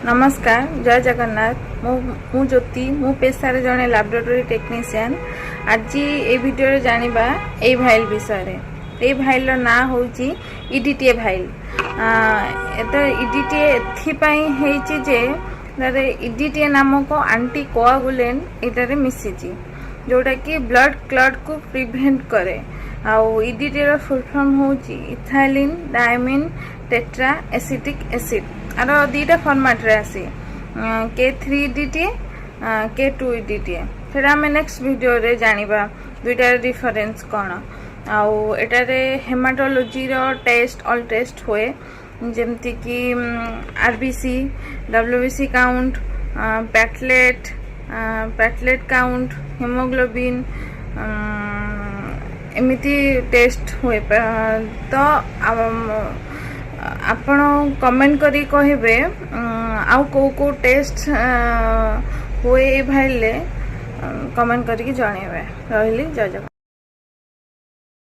नमस्कार जय जगन्नाथ मु ज्योति मु पेशार जड़े लैबोरेटरी टेक्नीशियन आज ये वीडियो जानिबा ए फाइल विषय ए फाइल ना होची ईडीटीए फाइल एटा ईडीटीए एथिपाई हेची जे तारे ईडीटीए नामक एंटी कोआगुलेंट एटारे मिसिची जोटा कि ब्लड क्लॉट को प्रिवेंट करे आउ ईडीटीए रो फुल फॉर्म होची ethylene diamine tetra acetic acid आर दुईटा फॉर्मेट रे आसी K3EDTA K2EDTA फिर आम नेक्स्ट वीडियो रे जानिबा दुईटार डिफरेंस कौन आउ एटारे हेमाटोलॉजी रो टेस्ट ऑल टेस्ट हुए जेमती कि RBC WBC count platelet count haemoglobin एमिति टेस्ट हुए तो आपण कमेंट करी कहबे आउ को टेस्ट हुए भाई कमेंट करी जणेबे रहिली जय जगन्नाथ।